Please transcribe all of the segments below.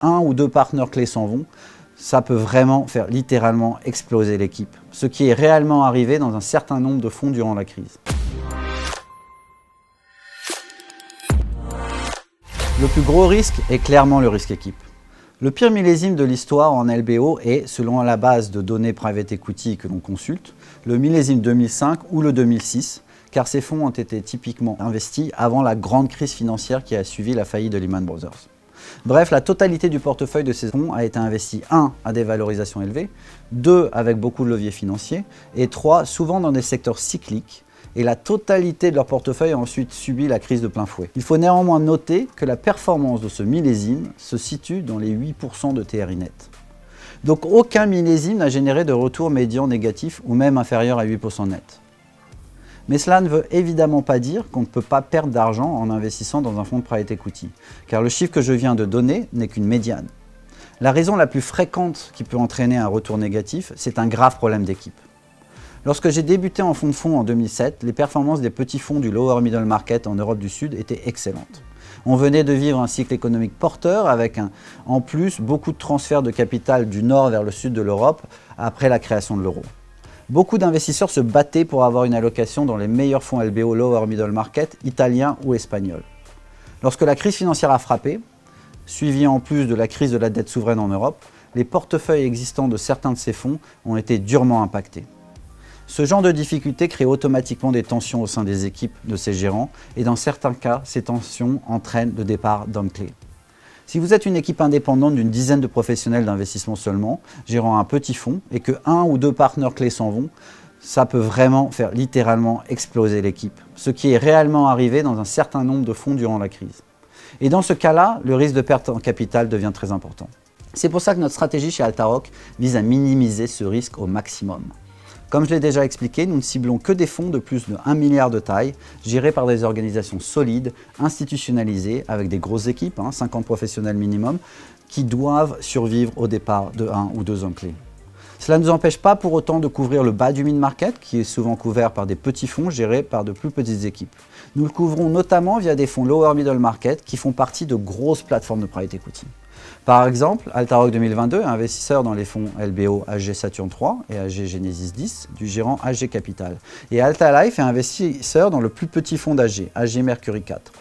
un ou deux partenaires clés s'en vont, ça peut vraiment faire littéralement exploser l'équipe. Ce qui est réellement arrivé dans un certain nombre de fonds durant la crise. Le plus gros risque est clairement le risque équipe. Le pire millésime de l'histoire en LBO est, selon la base de données private equity que l'on consulte, le millésime 2005 ou le 2006, car ces fonds ont été typiquement investis avant la grande crise financière qui a suivi la faillite de Lehman Brothers. Bref, la totalité du portefeuille de ces fonds a été investie 1. À des valorisations élevées, 2. Avec beaucoup de leviers financiers, et 3. Souvent dans des secteurs cycliques, et la totalité de leur portefeuille a ensuite subi la crise de plein fouet. Il faut néanmoins noter que la performance de ce millésime se situe dans les 8% de TRI net. Donc aucun millésime n'a généré de retour médian négatif ou même inférieur à 8% net. Mais cela ne veut évidemment pas dire qu'on ne peut pas perdre d'argent en investissant dans un fonds de private equity, car le chiffre que je viens de donner n'est qu'une médiane. La raison la plus fréquente qui peut entraîner un retour négatif, c'est un grave problème d'équipe. Lorsque j'ai débuté en fonds de fonds en 2007, les performances des petits fonds du lower middle market en Europe du Sud étaient excellentes. On venait de vivre un cycle économique porteur avec en plus beaucoup de transferts de capital du nord vers le sud de l'Europe après la création de l'euro. Beaucoup d'investisseurs se battaient pour avoir une allocation dans les meilleurs fonds LBO lower middle market italiens ou espagnols. Lorsque la crise financière a frappé, suivie en plus de la crise de la dette souveraine en Europe, les portefeuilles existants de certains de ces fonds ont été durement impactés. Ce genre de difficultés crée automatiquement des tensions au sein des équipes de ces gérants et dans certains cas, ces tensions entraînent le départ d'hommes clés. Si vous êtes une équipe indépendante d'une dizaine de professionnels d'investissement seulement, gérant un petit fonds et que 1 ou 2 partenaires clés s'en vont, ça peut vraiment faire littéralement exploser l'équipe. Ce qui est réellement arrivé dans un certain nombre de fonds durant la crise. Et dans ce cas-là, le risque de perte en capital devient très important. C'est pour ça que notre stratégie chez Altarock vise à minimiser ce risque au maximum. Comme je l'ai déjà expliqué, nous ne ciblons que des fonds de plus de 1 milliard de taille, gérés par des organisations solides, institutionnalisées, avec des grosses équipes, 50 professionnels minimum, qui doivent survivre au départ de 1 ou 2 hommes clés. Cela ne nous empêche pas pour autant de couvrir le bas du mid-market, qui est souvent couvert par des petits fonds gérés par de plus petites équipes. Nous le couvrons notamment via des fonds lower middle market qui font partie de grosses plateformes de private equity. Par exemple, Altarock 2022 est investisseur dans les fonds LBO AG Saturn 3 et AG Genesis 10 du gérant AG Capital. Et Altalife est investisseur dans le plus petit fonds d'AG, AG Mercury 4.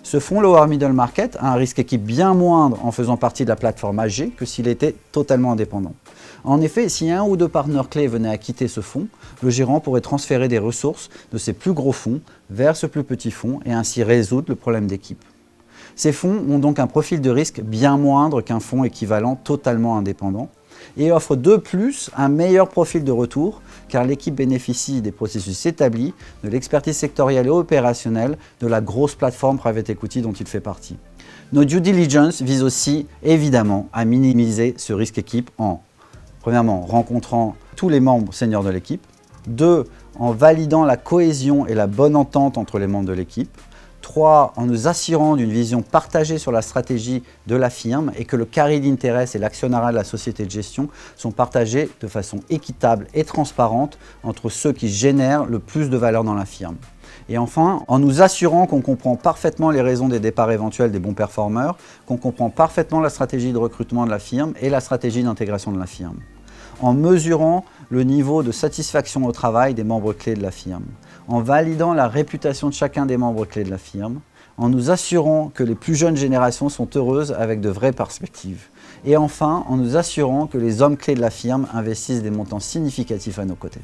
Ce fonds Lower Middle Market a un risque équipe bien moindre en faisant partie de la plateforme AG que s'il était totalement indépendant. En effet, si 1 ou 2 partenaires clés venaient à quitter ce fonds, le gérant pourrait transférer des ressources de ses plus gros fonds vers ce plus petit fonds et ainsi résoudre le problème d'équipe. Ces fonds ont donc un profil de risque bien moindre qu'un fonds équivalent totalement indépendant et offrent de plus un meilleur profil de retour car l'équipe bénéficie des processus établis, de l'expertise sectorielle et opérationnelle de la grosse plateforme private equity dont il fait partie. Nos due diligence visent aussi évidemment à minimiser ce risque équipe en, premièrement, rencontrant tous les membres seniors de l'équipe, 2. En validant la cohésion et la bonne entente entre les membres de l'équipe, 3. En nous assurant d'une vision partagée sur la stratégie de la firme et que le carry d'intérêt et l'actionnariat de la société de gestion sont partagés de façon équitable et transparente entre ceux qui génèrent le plus de valeur dans la firme. Et enfin, en nous assurant qu'on comprend parfaitement les raisons des départs éventuels des bons performeurs, qu'on comprend parfaitement la stratégie de recrutement de la firme et la stratégie d'intégration de la firme. En mesurant le niveau de satisfaction au travail des membres clés de la firme, en validant la réputation de chacun des membres clés de la firme, en nous assurant que les plus jeunes générations sont heureuses avec de vraies perspectives, et enfin en nous assurant que les hommes clés de la firme investissent des montants significatifs à nos côtés.